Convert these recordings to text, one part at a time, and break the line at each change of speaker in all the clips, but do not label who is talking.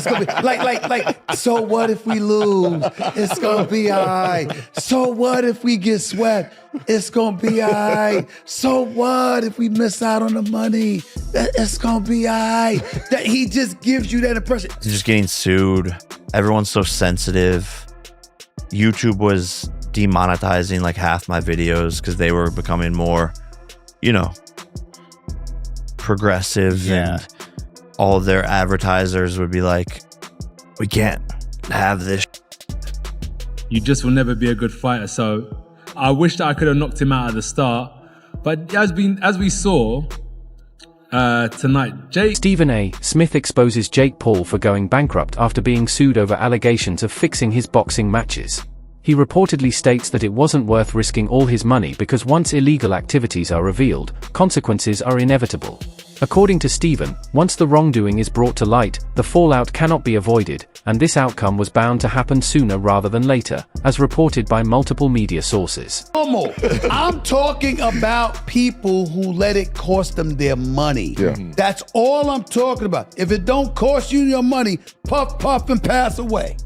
It's gonna be like. So what if we lose? It's gonna be all right. So what if we get swept? It's gonna be all right. So what if we miss out on the money? It's gonna be all right. That he just gives you that impression.
He's just getting sued. Everyone's so sensitive. YouTube was demonetizing like half my videos because they were becoming more, progressive, and all of their advertisers would be like, we can't have this.
You just will never be a good fighter. So I wish that I could have knocked him out at the start. But as we saw tonight,
Stephen A. Smith exposes Jake Paul for going bankrupt after being sued over allegations of fixing his boxing matches. He reportedly states that it wasn't worth risking all his money because once illegal activities are revealed, consequences are inevitable. According to Stephen, once the wrongdoing is brought to light, the fallout cannot be avoided, and this outcome was bound to happen sooner rather than later, as reported by multiple media sources.
I'm talking about people who let it cost them their money. Yeah. That's all I'm talking about. If it don't cost you your money, puff, puff, and pass away.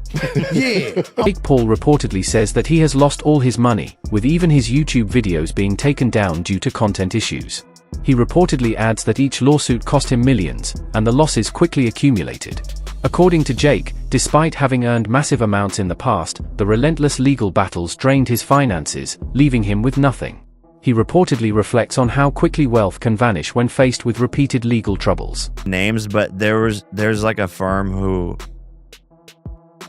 Yeah.
Jake Paul reportedly says that he has lost all his money, with even his YouTube videos being taken down due to content issues. He reportedly adds that each lawsuit cost him millions, and the losses quickly accumulated. According to Jake, despite having earned massive amounts in the past, the relentless legal battles drained his finances, leaving him with nothing. He reportedly reflects on how quickly wealth can vanish when faced with repeated legal troubles.
Names, but there's like a firm who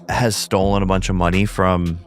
has stolen a bunch of money from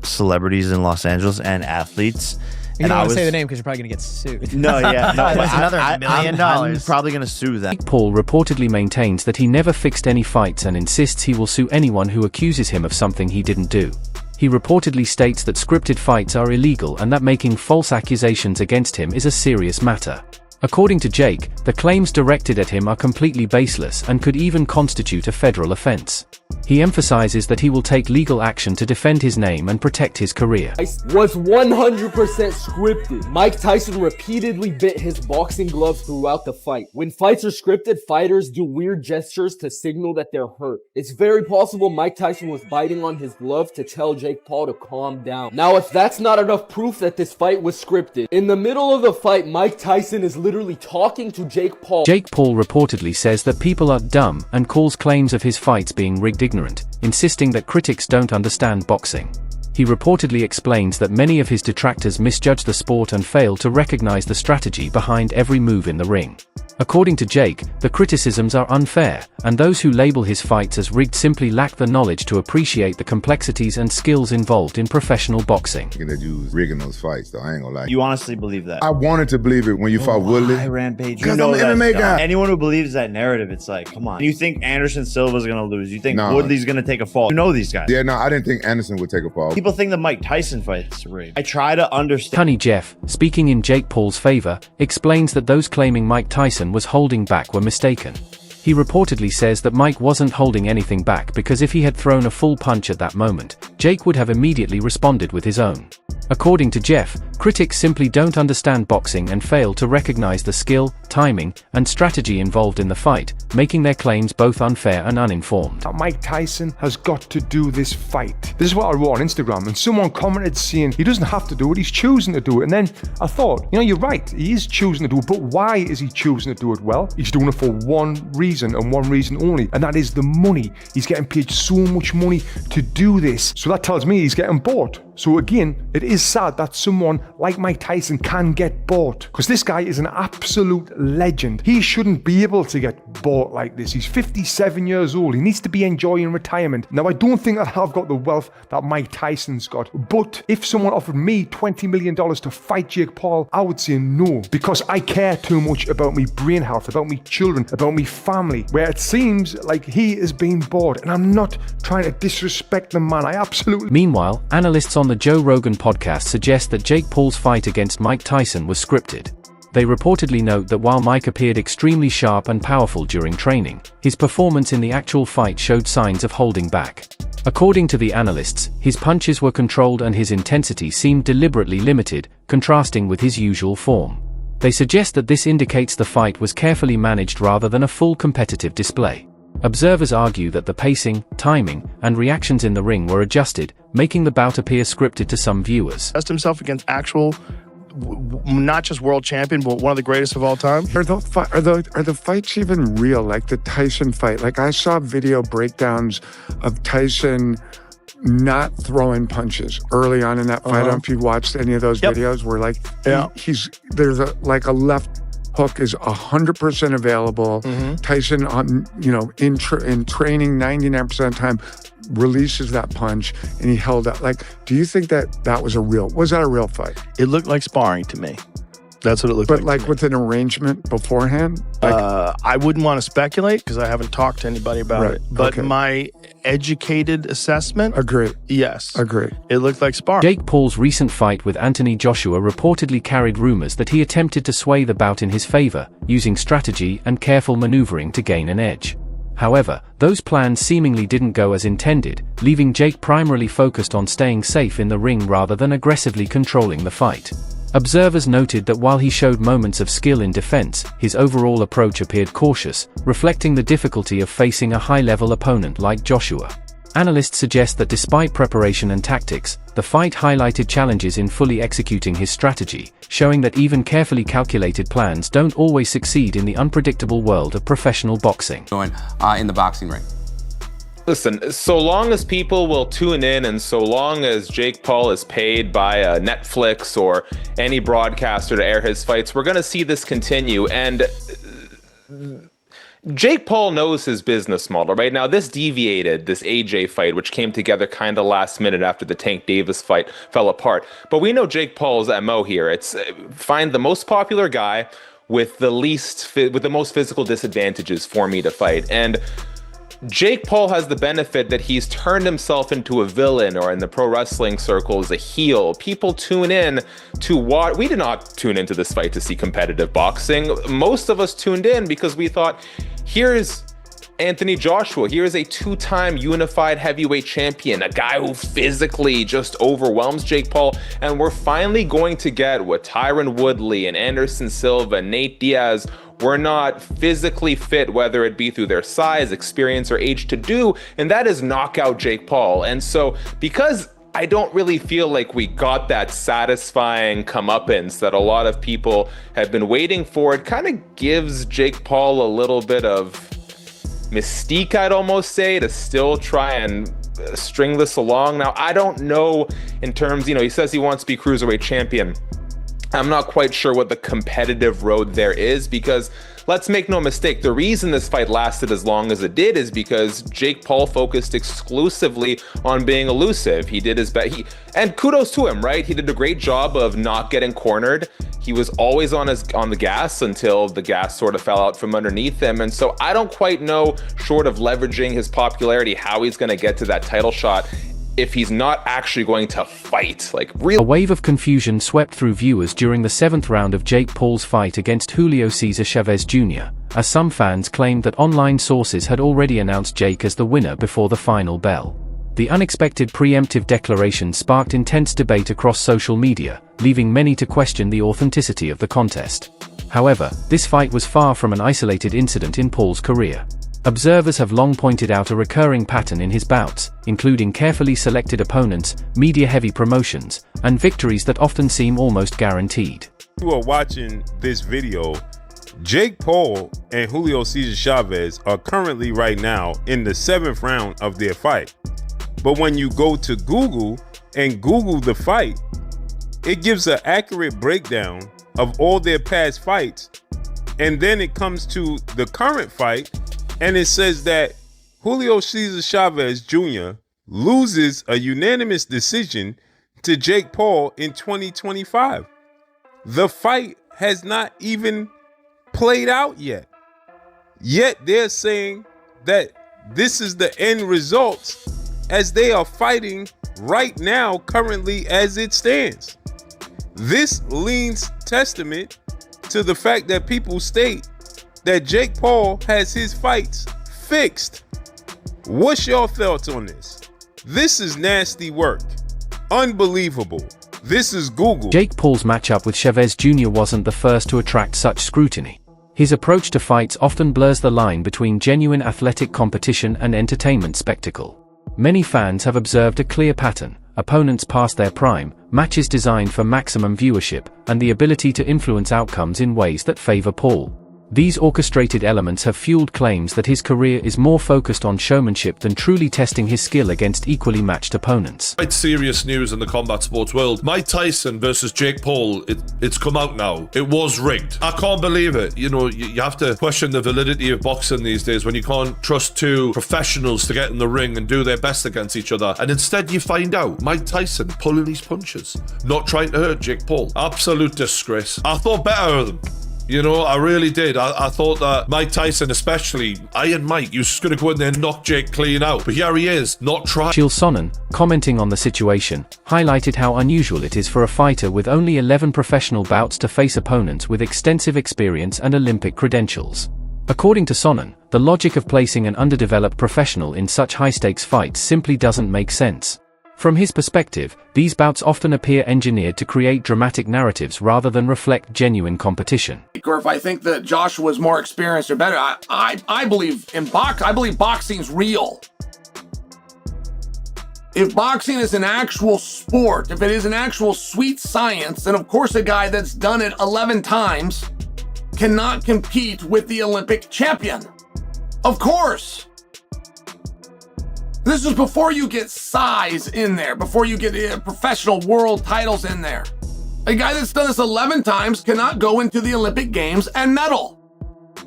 celebrities in Los Angeles and athletes.
You don't want to say the name because you're probably going to get sued.
No, yeah. No,
that's another $1 million.
I'm probably going to sue them.
Jake Paul reportedly maintains that he never fixed any fights and insists he will sue anyone who accuses him of something he didn't do. He reportedly states that scripted fights are illegal and that making false accusations against him is a serious matter. According to Jake, the claims directed at him are completely baseless and could even constitute a federal offense. He emphasizes that he will take legal action to defend his name and protect his career.
Was 100% scripted. Mike Tyson repeatedly bit his boxing gloves throughout the fight. When fights are scripted, fighters do weird gestures to signal that they're hurt. It's very possible Mike Tyson was biting on his glove to tell Jake Paul to calm down. Now, if that's not enough proof that this fight was scripted, in the middle of the fight, Mike Tyson is literally talking to Jake Paul.
Jake Paul reportedly says that people are dumb and calls claims of his fights being rigged ignorant, insisting that critics don't understand boxing. He reportedly explains that many of his detractors misjudge the sport and fail to recognize the strategy behind every move in the ring. According to Jake, the criticisms are unfair, and those who label his fights as rigged simply lack the knowledge to appreciate the complexities and skills involved in professional boxing.
That you was rigging those fights, though. I ain't gonna lie.
You honestly believe that?
I wanted to believe it when you fought Woodley.
Rampage.
Because I'm an MMA guy.
Anyone who believes that narrative, it's like, come on. You think Anderson Silva's gonna lose? You think Woodley's gonna take a fall? You know these guys.
Yeah, no, I didn't think Anderson would take a fall.
People think the Mike Tyson fight's rigged. I try to understand.
Honey Jeff, speaking in Jake Paul's favor, explains that those claiming Mike Tyson was holding back were mistaken. He reportedly says that Mike wasn't holding anything back because if he had thrown a full punch at that moment, Jake would have immediately responded with his own. According to Jeff, critics simply don't understand boxing and fail to recognize the skill, timing, and strategy involved in the fight, making their claims both unfair and uninformed.
Mike Tyson has got to do this fight. This is what I wrote on Instagram, and someone commented saying he doesn't have to do it, he's choosing to do it. And then I thought, you're right, he is choosing to do it, but why is he choosing to do it? Well, he's doing it for one reason and one reason only, and that is the money. He's getting paid so much money to do this. So that tells me he's getting bought. So again, it is sad that someone like Mike Tyson can get bought, because this guy is an absolute legend. He shouldn't be able to get bought like this. He's 57 years old. He needs to be enjoying retirement. Now, I don't think that I've got the wealth that Mike Tyson's got, but if someone offered me $20 million to fight Jake Paul, I would say no, because I care too much about me brain health, about me children, about me family, where it seems like he is being bought, and I'm not trying to disrespect the man. I absolutely...
Meanwhile, analysts on the Joe Rogan podcast suggest that Jake Paul's fight against Mike Tyson was scripted. They reportedly note that while Mike appeared extremely sharp and powerful during training, his performance in the actual fight showed signs of holding back. According to the analysts, his punches were controlled and his intensity seemed deliberately limited, contrasting with his usual form. They suggest that this indicates the fight was carefully managed rather than a full competitive display. Observers argue that the pacing, timing, and reactions in the ring were adjusted, making the bout appear scripted to some viewers.
Test himself against actual, not just world champion, but one of the greatest of all time.
Are the fights even real? Like the Tyson fight? Like I saw video breakdowns of Tyson not throwing punches early on in that fight. I don't know if you watched any of those videos where like there's a left hook is 100% available. Tyson on in training 99% of the time releases that punch and he held up. Like, do you think was that a real fight?
It looked like sparring to me. That's what it looked like.
But like with an arrangement beforehand? Like,
I wouldn't want to speculate because I haven't talked to anybody about it. But my educated assessment,
agree.
Yes.
Agree.
It looked like sparring.
Jake Paul's recent fight with Anthony Joshua reportedly carried rumors that he attempted to sway the bout in his favor, using strategy and careful maneuvering to gain an edge. However, those plans seemingly didn't go as intended, leaving Jake primarily focused on staying safe in the ring rather than aggressively controlling the fight. Observers noted that while he showed moments of skill in defense, his overall approach appeared cautious, reflecting the difficulty of facing a high-level opponent like Joshua. Analysts suggest that despite preparation and tactics, the fight highlighted challenges in fully executing his strategy, showing that even carefully calculated plans don't always succeed in the unpredictable world of professional boxing.
In the boxing ring.
Listen, so long as people will tune in and so long as Jake Paul is paid by Netflix or any broadcaster to air his fights, we're going to see this continue. And Jake Paul knows his business model, right? Now, this deviated, this AJ fight, which came together kind of last minute after the Tank Davis fight fell apart. But we know Jake Paul's MO here. It's find the most popular guy with the most physical disadvantages for me to fight. And Jake Paul has the benefit that he's turned himself into a villain, or in the pro wrestling circles, a heel. People tune in to watch. We did not tune into this fight to see competitive boxing. Most of us tuned in because we thought, here's Anthony Joshua. Here's a two-time unified heavyweight champion, a guy who physically just overwhelms Jake Paul. And we're finally going to get what Tyron Woodley and Anderson Silva, Nate Diaz were not physically fit, whether it be through their size, experience, or age to do, and that is knock out Jake Paul. And so because I don't really feel like we got that satisfying comeuppance that a lot of people have been waiting for, it kind of gives Jake Paul a little bit of mystique, I'd almost say, to still try and string this along. Now, I don't know in terms, he says he wants to be cruiserweight champion. I'm not quite sure what the competitive road there is, because let's make no mistake, the reason this fight lasted as long as it did is because Jake Paul focused exclusively on being elusive. He did his best, and kudos to him, right? He did a great job of not getting cornered. He was always on the gas until the gas sort of fell out from underneath him. And so I don't quite know, short of leveraging his popularity, how he's going to get to that title shot if he's not actually going to fight.
A wave of confusion swept through viewers during the 7th round of Jake Paul's fight against Julio Cesar Chavez Jr., as some fans claimed that online sources had already announced Jake as the winner before the final bell. The unexpected preemptive declaration sparked intense debate across social media, leaving many to question the authenticity of the contest. However, this fight was far from an isolated incident in Paul's career. Observers have long pointed out a recurring pattern in his bouts, including carefully selected opponents, media-heavy promotions, and victories that often seem almost guaranteed.
You are watching this video. Jake Paul and Julio Cesar Chavez are currently right now in the 7th round of their fight. But when you go to Google and Google the fight, it gives an accurate breakdown of all their past fights. And then it comes to the current fight, and it says that Julio Cesar Chavez Jr. loses a unanimous decision to Jake Paul in 2025. The fight has not even played out yet. Yet they're saying that this is the end result as they are fighting right now, currently as it stands. This leans testament to the fact that people state that Jake Paul has his fights fixed. What's your thoughts on this? This is nasty work. Unbelievable. This is Google.
Jake Paul's matchup with Chavez Jr. wasn't the first to attract such scrutiny. His approach to fights often blurs the line between genuine athletic competition and entertainment spectacle. Many fans have observed a clear pattern: opponents past their prime, matches designed for maximum viewership, and the ability to influence outcomes in ways that favor Paul. These orchestrated elements have fueled claims that his career is more focused on showmanship than truly testing his skill against equally matched opponents.
Quite serious news in the combat sports world. Mike Tyson versus Jake Paul, it's come out now. It was rigged. I can't believe it. You know, you have to question the validity of boxing these days when you can't trust two professionals to get in the ring and do their best against each other. And instead you find out Mike Tyson pulling his punches, not trying to hurt Jake Paul. Absolute disgrace. I thought better of them. You know, I really did. I thought that Mike Tyson especially, Iron Mike, he was just going to go in there and knock Jake clean out. But here he is, not trying.
Chael Sonnen, commenting on the situation, highlighted how unusual it is for a fighter with only 11 professional bouts to face opponents with extensive experience and Olympic credentials. According to Sonnen, the logic of placing an underdeveloped professional in such high-stakes fights simply doesn't make sense. From his perspective, these bouts often appear engineered to create dramatic narratives rather than reflect genuine competition.
Or if I think that Joshua's more experienced or better, I believe in I believe boxing's real. If boxing is an actual sport, if it is an actual sweet science, then of course a guy that's done it 11 times cannot compete with the Olympic champion. Of course. This is before you get size in there, before you get professional world titles in there. A guy that's done this 11 times cannot go into the Olympic Games and medal.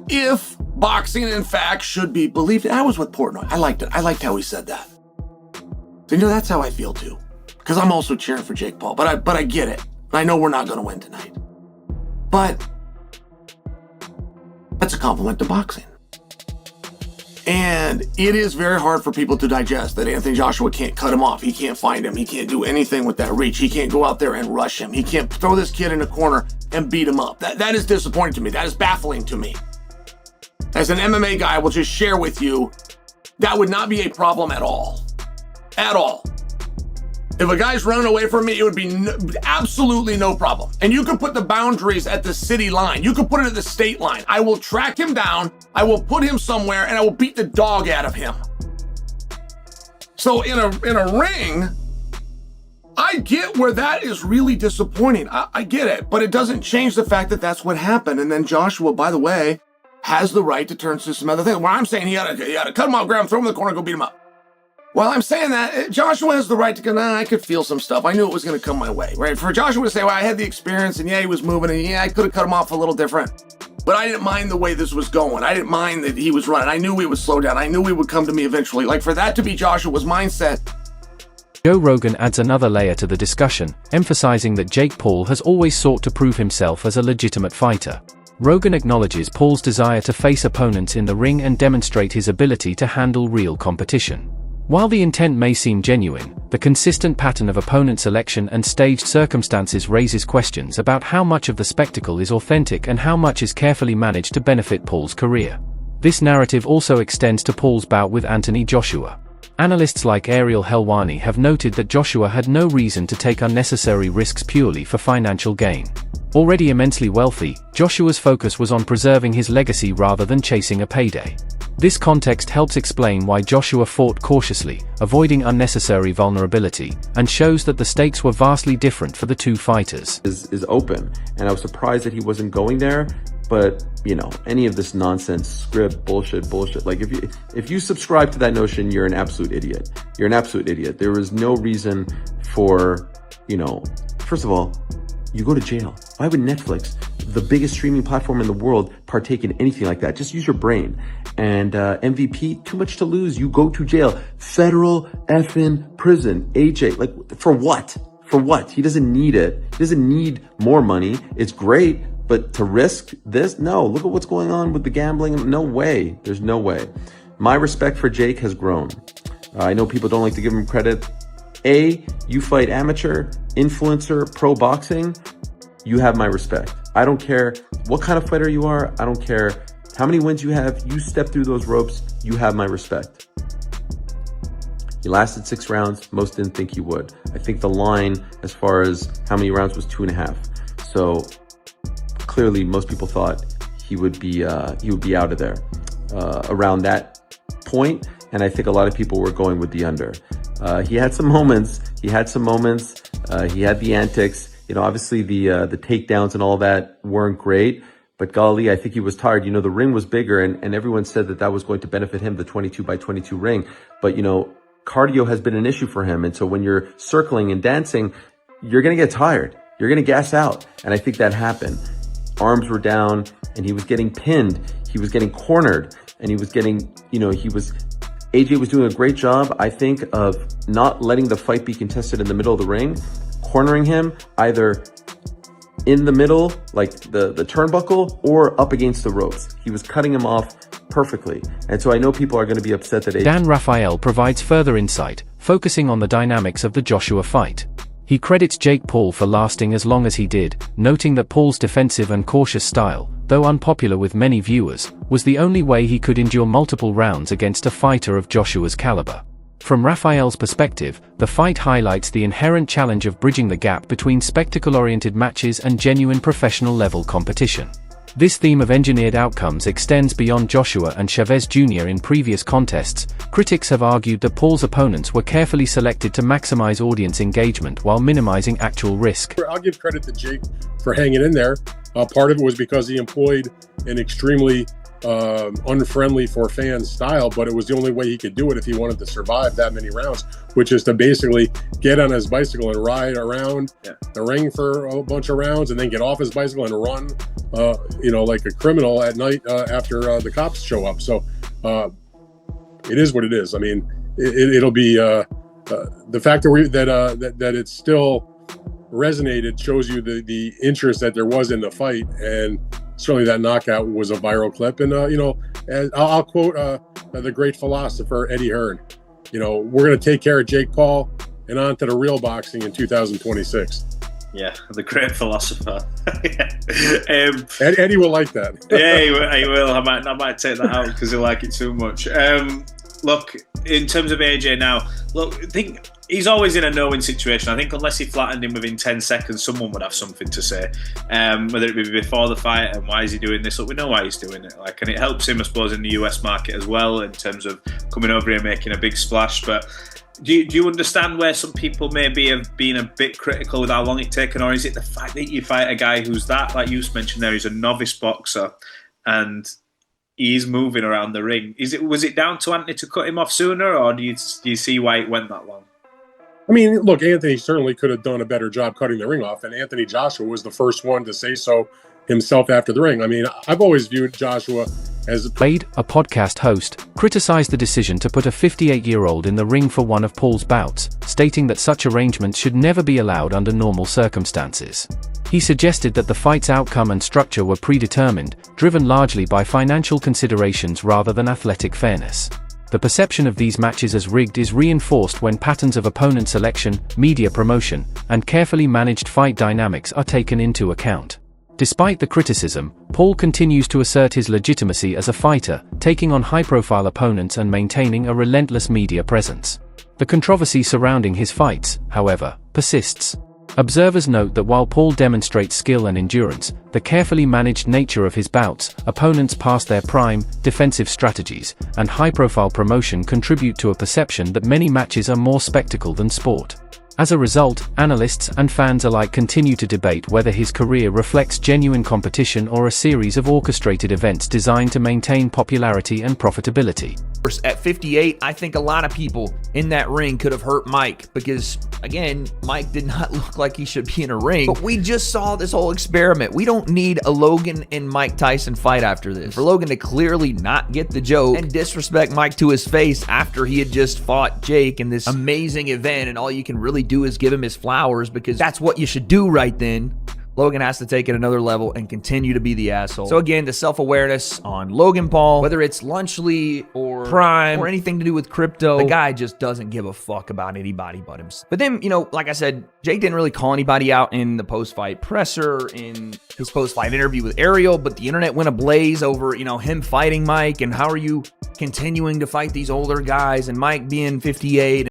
If boxing, in fact, should be believed. I was with Portnoy. I liked it. I liked how he said that. So, you know, that's how I feel too. Because I'm also cheering for Jake Paul. But I get it. I know we're not going to win tonight. But that's a compliment to boxing. And it is very hard for people to digest that Anthony Joshua can't cut him off. He can't find him. He can't do anything with that reach. He can't go out there and rush him. He can't throw this kid in a corner and beat him up. That is disappointing to me. That is baffling to me. As an MMA guy, I will just share with you, that would not be a problem at all. At all. If a guy's running away from me, it would be absolutely no problem. And you could put the boundaries at the city line. You could put it at the state line. I will track him down. I will put him somewhere and I will beat the dog out of him. So in a ring, I get where that is really disappointing. I get it, but it doesn't change the fact that that's what happened. And then Joshua, by the way, has the right to turn to some other thing. Where I'm saying he had to cut him off, grab him, throw him in the corner, go beat him up. Well, I'm saying that Joshua has the right to go, I could feel some stuff. I knew it was going to come my way, right? For Joshua to say, well, I had the experience and yeah, he was moving and yeah, I could have cut him off a little different. But I didn't mind the way this was going. I didn't mind that he was running. I knew he would slow down. I knew he would come to me eventually. Like for that to be Joshua's mindset.
Joe Rogan adds another layer to the discussion, emphasizing that Jake Paul has always sought to prove himself as a legitimate fighter. Rogan acknowledges Paul's desire to face opponents in the ring and demonstrate his ability to handle real competition. While the intent may seem genuine, the consistent pattern of opponent selection and staged circumstances raises questions about how much of the spectacle is authentic and how much is carefully managed to benefit Paul's career. This narrative also extends to Paul's bout with Anthony Joshua. Analysts like Ariel Helwani have noted that Joshua had no reason to take unnecessary risks purely for financial gain. Already immensely wealthy, Joshua's focus was on preserving his legacy rather than chasing a payday. This context helps explain why Joshua fought cautiously, avoiding unnecessary vulnerability, and shows that the stakes were vastly different for the two fighters.
Is open, and I was surprised that he wasn't going there, but, you know, any of this nonsense, script, bullshit, like if you subscribe to that notion, you're an absolute idiot. You're an absolute idiot. There was no reason for, you know, first of all, you go to jail. Why would Netflix, the biggest streaming platform in the world, partake in anything like that? Just use your brain. And MVP, too much to lose. You go to jail. Federal effing prison. AJ, like, for what? For what? He doesn't need it. He doesn't need more money. It's great, but to risk this? No, look at what's going on with the gambling. No way. There's no way. My respect for Jake has grown. I know people don't like to give him credit. You fight amateur, influencer, pro boxing, you have my respect. I don't care what kind of fighter you are. I don't care how many wins you have. You step through those ropes, you have my respect. He lasted 6 rounds. Most didn't think he would. I think the line as far as how many rounds was 2.5. So clearly most people thought he would be out of there around that point. And I think a lot of people were going with the under. He had some moments. He had the antics. You know, obviously the takedowns and all that weren't great. But golly, I think he was tired. You know, the ring was bigger, and everyone said that was going to benefit him, the 22x22 ring. But, you know, cardio has been an issue for him. And so when you're circling and dancing, you're going to get tired. You're going to gas out. And I think that happened. Arms were down, and he was getting pinned. He was getting cornered, and he was getting, you know, AJ was doing a great job, I think, of not letting the fight be contested in the middle of the ring, cornering him either in the middle, like the turnbuckle, or up against the ropes. He was cutting him off perfectly. And so I know people are going to be upset that
Dan Rafael provides further insight, focusing on the dynamics of the Joshua fight. He credits Jake Paul for lasting as long as he did, noting that Paul's defensive and cautious style, though unpopular with many viewers, was the only way he could endure multiple rounds against a fighter of Joshua's caliber. From Rafael's perspective, the fight highlights the inherent challenge of bridging the gap between spectacle-oriented matches and genuine professional-level competition. This theme of engineered outcomes extends beyond Joshua and Chavez Jr. in previous contests. Critics have argued that Paul's opponents were carefully selected to maximize audience engagement while minimizing actual risk.
I'll give credit to Jake for hanging in there. Part of it was because he employed an extremely unfriendly for fans style, but it was the only way he could do it if he wanted to survive that many rounds, which is to basically get on his bicycle and ride around the ring for a bunch of rounds and then get off his bicycle and run, you know, like a criminal at night after the cops show up. So it is what it is. I mean, it'll be the fact that it's still resonated shows you the interest that there was in the fight, and certainly that knockout was a viral clip. And you know, I'll quote the great philosopher Eddie Hearn. You know, we're going to take care of Jake Paul and on to the real boxing in 2026.
Yeah, the great philosopher.
Eddie will like that.
Yeah, he will. I might take that out because he'll like it too much. Look, in terms of AJ now, look, I think he's always in a no-win situation. I think unless he flattened him within 10 seconds, someone would have something to say. Whether it be before the fight and why is he doing this? Look, we know why he's doing it. Like, and it helps him, I suppose, in the US market as well in terms of coming over here and making a big splash. But do you understand where some people maybe have been a bit critical with how long it's taken, or is it the fact that you fight a guy who's that, like you mentioned there, he's a novice boxer and he's moving around the ring? Was it down to Anthony to cut him off sooner, or do you see why it went that long?
I mean, look, Anthony certainly could have done a better job cutting the ring off, and Anthony Joshua was the first one to say so himself after the ring. I mean, I've always viewed Joshua as
Blade, a podcast host, criticized the decision to put a 58-year-old in the ring for one of Paul's bouts, stating that such arrangements should never be allowed under normal circumstances. He suggested that the fight's outcome and structure were predetermined, driven largely by financial considerations rather than athletic fairness. The perception of these matches as rigged is reinforced when patterns of opponent selection, media promotion, and carefully managed fight dynamics are taken into account. Despite the criticism, Paul continues to assert his legitimacy as a fighter, taking on high-profile opponents and maintaining a relentless media presence. The controversy surrounding his fights, however, persists. Observers note that while Paul demonstrates skill and endurance, the carefully managed nature of his bouts, opponents past their prime, defensive strategies, and high-profile promotion contribute to a perception that many matches are more spectacle than sport. As a result, analysts and fans alike continue to debate whether his career reflects genuine competition or a series of orchestrated events designed to maintain popularity and profitability.
At 58, I think a lot of people in that ring could have hurt Mike because, again, Mike did not look like he should be in a ring. But we just saw this whole experiment. We don't need a Logan and Mike Tyson fight after this. For Logan to clearly not get the joke and disrespect Mike to his face after he had just fought Jake in this amazing event, and all you can really do is give him his flowers because that's what you should do right then. Logan has to take it another level and continue to be the asshole. So again, the self-awareness on Logan Paul, whether it's Lunchley or Prime or anything to do with crypto, the guy just doesn't give a fuck about anybody but himself. But then, you know, like I said, Jake didn't really call anybody out in the post-fight presser, in his post-fight interview with Ariel, but the internet went ablaze over, you know, him fighting Mike and how are you continuing to fight these older guys and Mike being 58.